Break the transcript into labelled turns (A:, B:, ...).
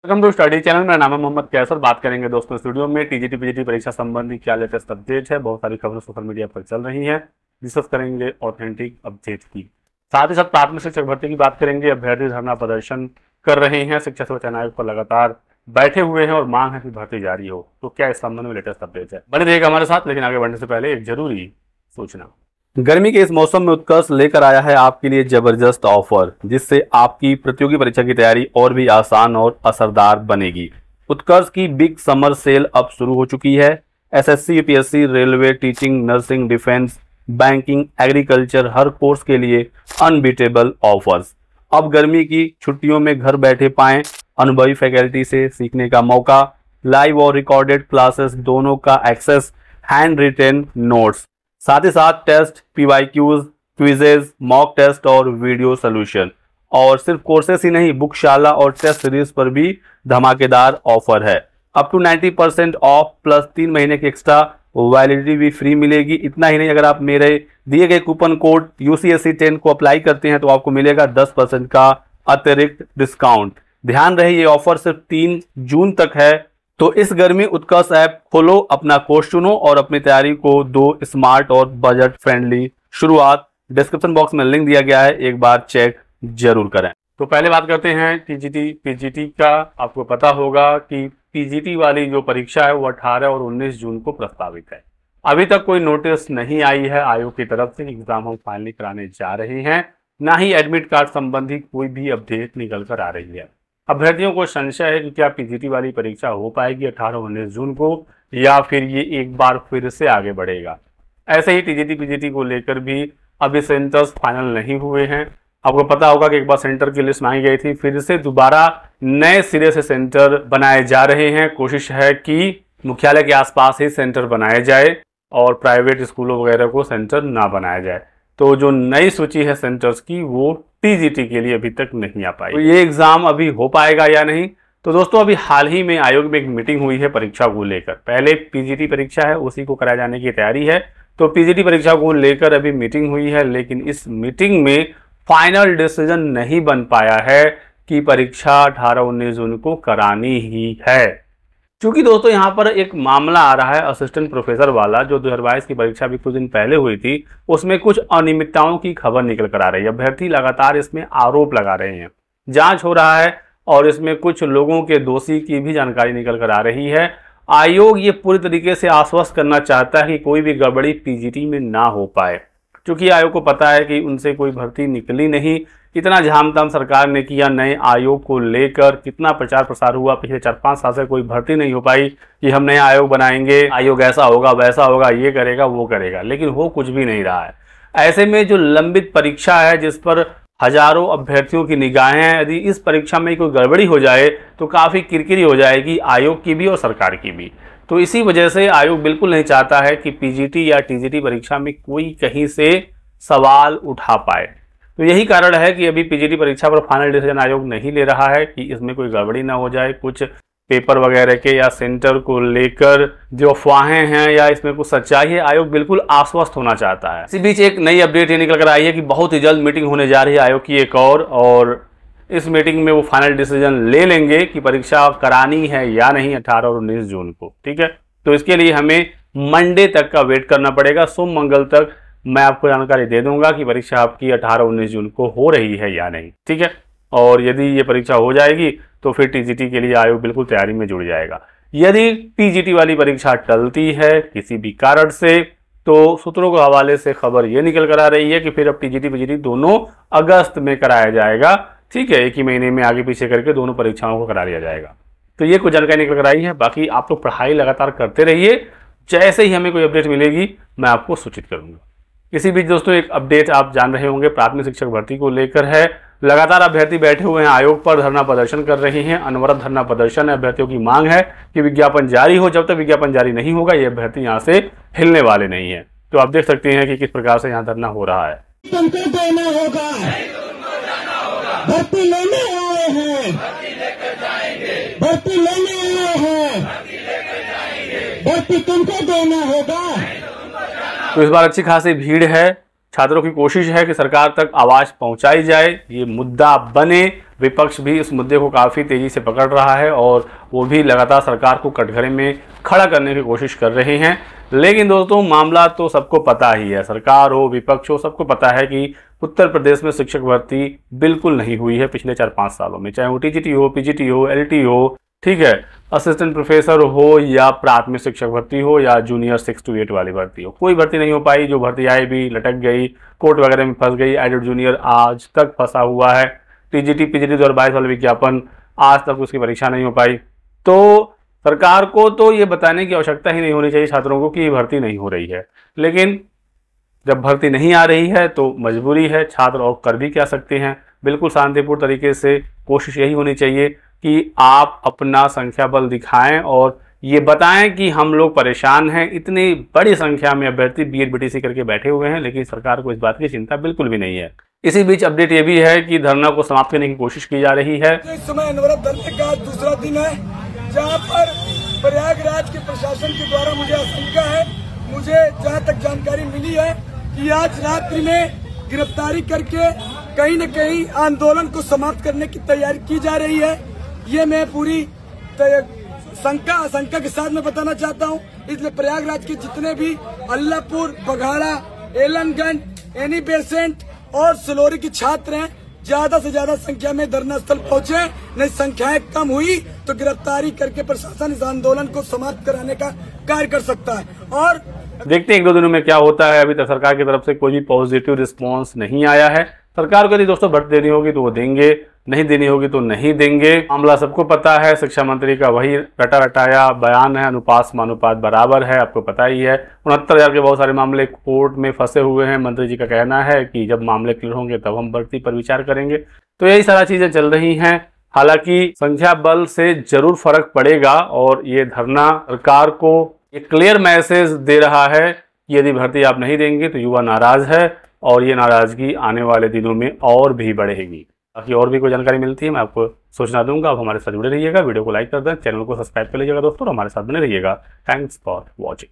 A: Welcome to study channel. मेरा नाम है मोहम्मद कैसर। बात करेंगे दोस्तों स्टूडियो में टीजीटी पीजीटी परीक्षा संबंधी क्या लेटेस्ट अपडेट है। बहुत सारी खबरें सोशल मीडिया पर चल रही हैं, डिस्कस करेंगे ऑथेंटिक अपडेट की। साथ ही साथ प्राथमिक शिक्षक भर्ती की बात करेंगे। अभ्यर्थी धरना प्रदर्शन कर रहे हैं, शिक्षा सेवा चयन आयोग पर लगातार बैठे हुए हैं और मांग है कि भर्ती जारी हो। तो क्या इस संबंध में लेटेस्ट अपडेट है, बने रहिएगा हमारे साथ। लेकिन आगे बढ़ने से पहले एक जरूरी सूचना। गर्मी के इस मौसम में उत्कर्ष लेकर आया है आपके लिए जबरदस्त ऑफर, जिससे आपकी प्रतियोगी परीक्षा की तैयारी और भी आसान और असरदार बनेगी। उत्कर्ष की बिग समर सेल अब शुरू हो चुकी है। SSC, UPSC, railway, teaching, nursing, defence, banking, agriculture, हर कोर्स के लिए अनबीटेबल ऑफर्स। अब गर्मी की छुट्टियों में घर बैठे पाएं अनुभवी फैकल्टी से सीखने का मौका, लाइव और रिकॉर्डेड क्लासेस दोनों का एक्सेस, हैंड रिटेन नोट्स, साथ ही साथ test, PYQs, quizzes, mock test और वीडियो सोल्यूशन। और सिर्फ कोर्सेस ही नहीं, बुकशाला और टेस्ट सीरीज पर भी धमाकेदार ऑफर है। अप टू 90% ऑफ प्लस 3 महीने की एक्स्ट्रा वैलिडिटी भी फ्री मिलेगी। इतना ही नहीं, अगर आप मेरे दिए गए कूपन कोड UCSE 10 को अप्लाई करते हैं तो आपको मिलेगा 10% का अतिरिक्त डिस्काउंट। ध्यान रहे, ये ऑफर सिर्फ 3 जून तक है। तो इस गर्मी उत्कर्ष ऐप खोलो, अपना कोर्स चुनो और अपनी तैयारी को दो स्मार्ट और बजट फ्रेंडली शुरुआत। डिस्क्रिप्शन बॉक्स में लिंक दिया गया है, एक बार चेक जरूर करें। तो पहले बात करते हैं टीजीटी पीजीटी का। आपको पता होगा कि पीजीटी वाली जो परीक्षा है वो 18 और 19 जून को प्रस्तावित है। अभी तक कोई नोटिस नहीं आई है आयोग की तरफ से कि एग्जाम हम फाइनली कराने जा रहे हैं, ना ही एडमिट कार्ड संबंधी कोई भी अपडेट निकल कर आ रही है। अभ्यर्थियों को संशय है कि क्या पीजीटी वाली परीक्षा हो पाएगी 18-19 जून को, या फिर ये एक बार फिर से आगे बढ़ेगा। ऐसे ही टीजीटी पीजीटी को लेकर भी अभी सेंटर्स फाइनल नहीं हुए हैं। आपको पता होगा कि एक बार सेंटर की लिस्ट मांगी गई थी, फिर से दोबारा नए सिरे से सेंटर बनाए जा रहे हैं। कोशिश है कि मुख्यालय के आसपास ही सेंटर बनाया जाए और प्राइवेट स्कूलों वगैरह को सेंटर ना बनाया जाए। तो जो नई सूची है सेंटर्स की, वो टीजीटी के लिए अभी तक नहीं आ पाई। तो ये एग्जाम अभी हो पाएगा या नहीं। तो दोस्तों, अभी हाल ही में आयोग में एक मीटिंग हुई है परीक्षा को लेकर। पहले पीजीटी परीक्षा है, उसी को कराए जाने की तैयारी है। तो पीजीटी परीक्षा को लेकर अभी मीटिंग हुई है, लेकिन इस मीटिंग में फाइनल डिसीजन नहीं बन पाया है कि परीक्षा 18-19 जून को करानी ही है। क्योंकि दोस्तों यहाँ पर एक मामला आ रहा है असिस्टेंट प्रोफेसर वाला, जो 2022 की परीक्षा भी कुछ दिन पहले हुई थी। उसमें कुछ अनियमितताओं की खबर निकल कर आ रही है। अभ्यर्थी लगातार इसमें आरोप लगा रहे हैं, जांच हो रहा है और इसमें कुछ लोगों के दोषी की भी जानकारी निकल कर आ रही है। आयोग ये पूरी तरीके से आश्वस्त करना चाहता है कि कोई भी गड़बड़ी पीजीटी में ना हो पाए, क्योंकि आयोग को पता है कि उनसे कोई भर्ती निकली नहीं। इतना झामताम सरकार ने किया नए आयोग को लेकर, कितना प्रचार प्रसार हुआ, पिछले 4-5 साल से कोई भर्ती नहीं हो पाई कि हम नया आयोग बनाएंगे, आयोग ऐसा होगा वैसा होगा, ये करेगा वो करेगा, लेकिन हो कुछ भी नहीं रहा है। ऐसे में जो लंबित परीक्षा है, जिस पर हजारों अभ्यर्थियों की निगाहें हैं, यदि इस परीक्षा में कोई गड़बड़ी हो जाए तो काफ़ी किरकिरी हो जाएगी आयोग की भी और सरकार की भी। तो इसी वजह से आयोग बिल्कुल नहीं चाहता है कि पीजीटी या टीजीटी परीक्षा में कोई कहीं से सवाल उठा पाए। तो यही कारण है कि अभी पीजीटी परीक्षा पर फाइनल डिसीजन आयोग नहीं ले रहा है कि इसमें कोई गड़बड़ी ना हो जाए। कुछ पेपर वगैरह के या सेंटर को लेकर जो अफवाहें हैं या इसमें कुछ सच्चाई है, आयोग बिल्कुल आश्वस्त होना चाहता है। इसी बीच एक नई अपडेट ये निकल कर आई है कि बहुत ही जल्द मीटिंग होने जा रही है आयोग की एक और इस मीटिंग में वो फाइनल डिसीजन ले लेंगे कि परीक्षा करानी है या नहीं 18 और 19 जून को। ठीक है, तो इसके लिए हमें मंडे तक का वेट करना पड़ेगा। सोम मंगल तक मैं आपको जानकारी दे दूंगा कि परीक्षा आपकी 18-19 जून को हो रही है या नहीं। ठीक है, और यदि ये परीक्षा हो जाएगी तो फिर टीजीटी के लिए आयोग बिल्कुल तैयारी में जुड़ जाएगा। यदि पीजीटी वाली परीक्षा टलती है किसी भी कारण से, तो सूत्रों के हवाले से खबर ये निकल कर आ रही है कि फिर अब टीजीटी पीजीटी दोनों अगस्त में कराया जाएगा। ठीक है, एक ही महीने में आगे पीछे करके दोनों परीक्षाओं को करा लिया जाएगा। तो ये कुछ जानकारी निकल कर आई है। बाकी आप लोग पढ़ाई लगातार करते रहिए, जैसे ही हमें कोई अपडेट मिलेगी मैं आपको सूचित करूंगा। इसी बीच दोस्तों, एक अपडेट आप जान रहे होंगे प्राथमिक शिक्षक भर्ती को लेकर है। लगातार अभ्यर्थी बैठे हुए हैं, आयोग पर धरना प्रदर्शन कर रहे हैं। अनवरत धरना प्रदर्शन है। अभ्यर्थियों की मांग है कि विज्ञापन जारी हो। जब तक विज्ञापन जारी नहीं होगा ये अभ्यर्थी यहाँ से हिलने वाले नहीं है। तो आप देख सकते हैं कि किस प्रकार से यहाँ धरना हो रहा है।
B: तुमको देना होगा, भर्ती लेने आए हैं, भर्ती लेने आए हैं, भर्ती तुमको देना होगा।
A: तो इस बार अच्छी खासी भीड़ है छात्रों की कोशिश है कि सरकार तक आवाज़ पहुंचाई जाए, ये मुद्दा बने। विपक्ष भी इस मुद्दे को काफ़ी तेज़ी से पकड़ रहा है और वो भी लगातार सरकार को कटघरे में खड़ा करने की कोशिश कर रहे हैं। लेकिन दोस्तों, मामला तो सबको पता ही है, सरकार हो विपक्ष हो, सबको पता है कि उत्तर प्रदेश में शिक्षक भर्ती बिल्कुल नहीं हुई है पिछले 4-5 सालों में, चाहे वो टीजीटी हो, पीजीटी हो, एलटी हो, ठीक है, असिस्टेंट प्रोफेसर हो या प्राथमिक शिक्षक भर्ती हो या जूनियर 6 to 8 वाली भर्ती हो, कोई भर्ती नहीं हो पाई। जो भर्ती आई भी लटक गई, कोर्ट वगैरह में फंस गई। एडेड जूनियर आज तक फंसा हुआ है। टीजीटी पीजीटी 2022 वाला विज्ञापन आज तक उसकी परीक्षा नहीं हो पाई। तो सरकार को तो ये बताने की आवश्यकता ही नहीं होनी चाहिए छात्रों को कि ये भर्ती नहीं हो रही है, लेकिन जब भर्ती नहीं आ रही है तो मजबूरी है, छात्र और कर भी क्या सकते हैं। बिल्कुल शांतिपूर्ण तरीके से कोशिश यही होनी चाहिए कि आप अपना संख्या बल दिखाएं और ये बताएं कि हम लोग परेशान हैं। इतनी बड़ी संख्या में अभ्यर्थी बीएड बीटीसी करके बैठे हुए हैं, लेकिन सरकार को इस बात की चिंता बिल्कुल भी नहीं है। इसी बीच अपडेट ये भी है कि धरना को समाप्त करने की कोशिश की जा रही है।
C: इस समय अनवरत धरने का दूसरा दिन है, जहां पर प्रयागराज के प्रशासन के द्वारा मुझे आशंका है, मुझे जहां तक जानकारी मिली है कि आज रात्रि में गिरफ्तारी करके कहीं न कहीं आंदोलन को समाप्त करने की तैयारी की जा रही है। ये मैं पूरी आशंका के साथ में बताना चाहता हूँ। इसलिए प्रयागराज के जितने भी अल्लाहपुर, बघाड़ा, एलनगंज, एनी बेसेंट और सलोरी के छात्र हैं, ज्यादा से ज्यादा संख्या में धरना स्थल पहुंचे। नहीं संख्याएं कम हुई तो गिरफ्तारी करके प्रशासन इस आंदोलन को समाप्त कराने का कार्य कर सकता है। और
A: देखते हैं 1-2 दिनों में क्या होता है। अभी तक सरकार की तरफ से कोई भी पॉजिटिव रिस्पॉन्स नहीं आया है। सरकार को यदि दोस्तों भर्ती देनी होगी तो वो देंगे, नहीं देनी होगी तो नहीं देंगे। मामला सबको पता है, शिक्षा मंत्री का वही रटा रटाया बयान है, अनुपात समानुपात बराबर है, आपको पता ही है। 69,000 के बहुत सारे मामले कोर्ट में फंसे हुए हैं। मंत्री जी का कहना है कि जब मामले क्लियर होंगे तब हम भर्ती पर विचार करेंगे। तो यही सारा चीजें चल रही हैं। हालांकि संख्या बल से जरूर फर्क पड़ेगा और ये धरना सरकार को एक क्लियर मैसेज दे रहा है कि यदि भर्ती आप नहीं देंगे तो युवा नाराज है और ये नाराजगी आने वाले दिनों में और भी बढ़ेगी। बाकी और भी कोई जानकारी मिलती है मैं आपको सूचना दूंगा। आप हमारे साथ जुड़े रहिएगा, वीडियो को लाइक कर दें, चैनल को सब्सक्राइब कर लीजिएगा दोस्तों और हमारे साथ बने रहिएगा। Thanks for watching.